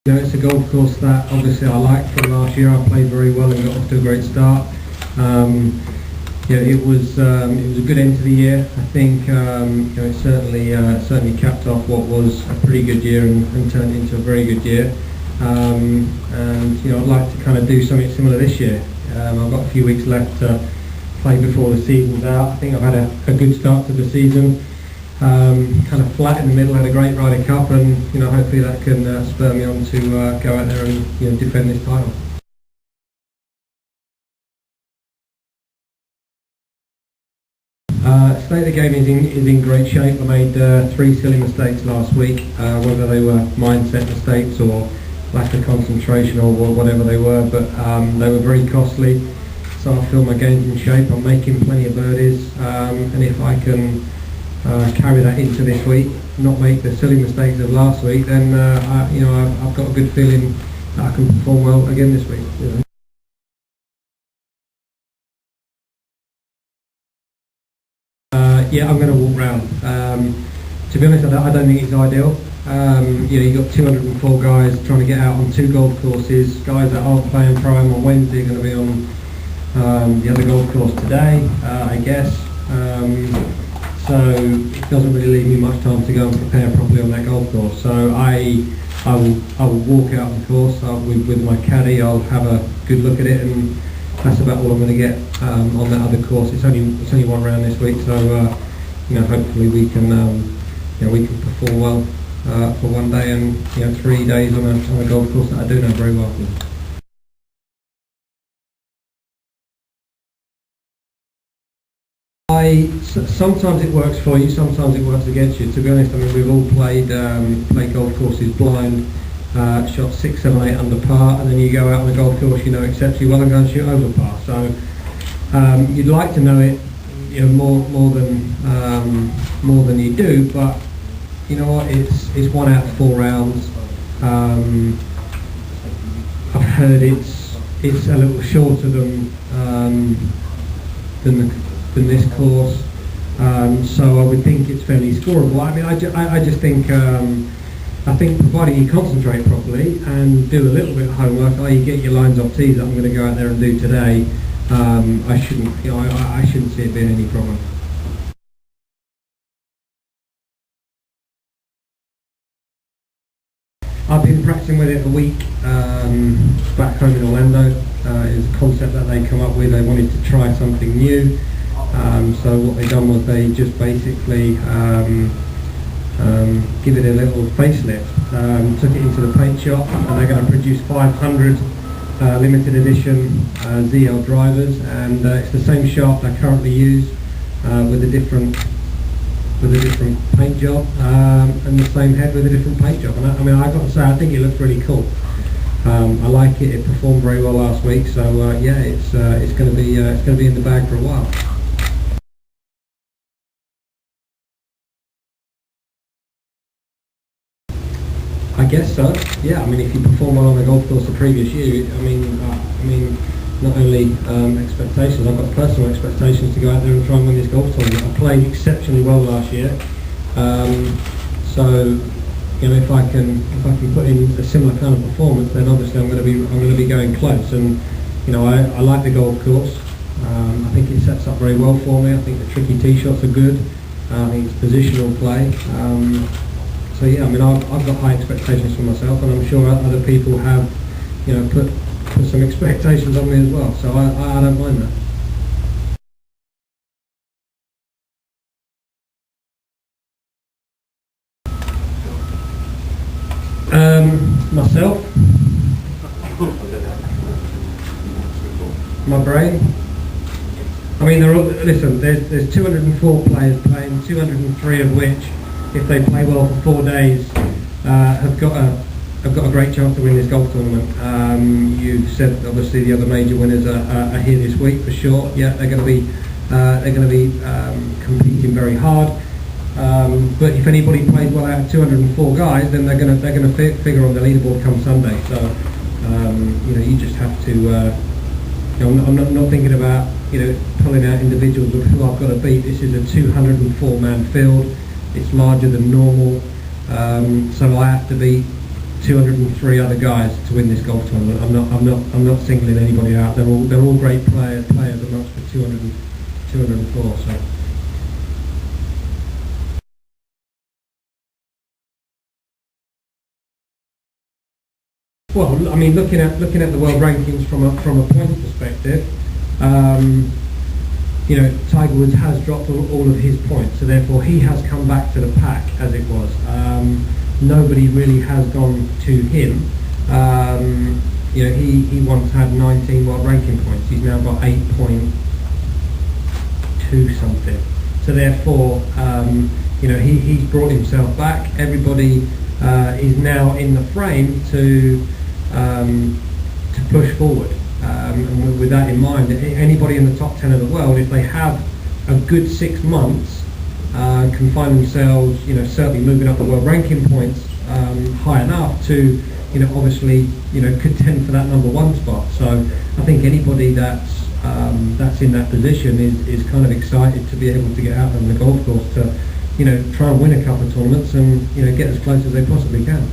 It's a golf course that obviously I liked from last year. I played very well and got off to a great start. It was a good end to the year. I think it certainly capped off what was a pretty good year and turned into a very good year. And I'd like to kind of do something similar this year. I've got a few weeks left to play before the season's out. I think I've had a good start to the season. Kind of flat in the middle, had a great Ryder Cup, and hopefully that can spur me on to go out there and defend this title. State of the game is in great shape. I made 3 silly mistakes last week, whether they were mindset mistakes or lack of concentration or whatever they were, but they were very costly. So I feel my game's in shape. I'm making plenty of birdies, and if I can carry that into this week, not make the silly mistakes of last week, then I've got a good feeling that I can perform well again this week. I'm going to walk round. To be honest, I don't think it's ideal. You've got 204 guys trying to get out on 2 golf courses. Guys that aren't playing Pro-Am on Wednesday are going to be on the other golf course today, I guess. So it doesn't really leave me much time to go and prepare properly on that golf course. So I will walk out on the course with my caddy. I'll have a good look at it, and that's about all I'm going to get on that other course. It's only one round this week, so hopefully we can perform well for one day and 3 days on a golf course that I do know very well. Sometimes it works for you, sometimes it works against you. To be honest, we've all played golf courses blind, shot 6, 7, 8 under par, and then you go out on a golf course exceptionally well and go and shoot over par. So you'd like to know it, more than you do, but you know what? It's 1 out of 4 rounds. I've heard it's a little shorter than this course, so I would think it's fairly scoreable. I just think providing you concentrate properly and do a little bit of homework, i.e. get your lines off tees that I'm going to go out there and do today, I shouldn't see it being any problem. I've been practicing with it a week back home in Orlando. It was a concept that they come up with. They wanted to try something new. So what they done was they just basically give it a little facelift, took it into the paint shop, and they're going to produce 500 limited edition ZL drivers, and it's the same shaft I currently use with a different paint job, and the same head with a different paint job. And I've got to say, I think it looks really cool. I like it. It performed very well last week, so it's going to be in the bag for a while. I guess so. Yeah. If you perform well on the golf course the previous year, not only expectations. I've got personal expectations to go out there and try and win this golf tournament. I played exceptionally well last year, so if I can put in a similar kind of performance, then obviously I'm going to be going close. And I like the golf course. I think it sets up very well for me. I think the tricky tee shots are good. I think it's positional play. So yeah, I've got high expectations for myself, and I'm sure other people have, put some expectations on me as well. So I don't mind that. Myself, my brain. There's 204 players playing, 203 of which, if they play well for 4 days, have got a great chance to win this golf tournament. You said obviously the other major winners are here this week for sure. Yeah, they're going to be competing very hard. But if anybody plays well out of 204 guys, then they're going to figure on the leaderboard come Sunday. So you just have to. I'm not thinking about pulling out individuals of who I've got to beat. This is a 204-man field. It's larger than normal, so I have to beat 203 other guys to win this golf tournament. I'm not singling anybody out. They're all great players amongst the 204. So. Well, I mean, looking at the world rankings from a points perspective, you know, Tiger Woods has dropped all of his points, so therefore he has come back to the pack, as it was. Nobody really has gone to him. You know, he once had 19 world ranking points. He's now got 8.2 something. So therefore, you know, he's brought himself back. Everybody is now in the frame to push forward. And with that in mind, anybody in the top 10 of the world, if they have a good 6 months, can find themselves, you know, certainly moving up the world ranking points high enough to, you know, obviously, you know, contend for that #1 spot. So I think anybody that's in that position is kind of excited to be able to get out on the golf course to, you know, try and win a couple of tournaments and, you know, get as close as they possibly can.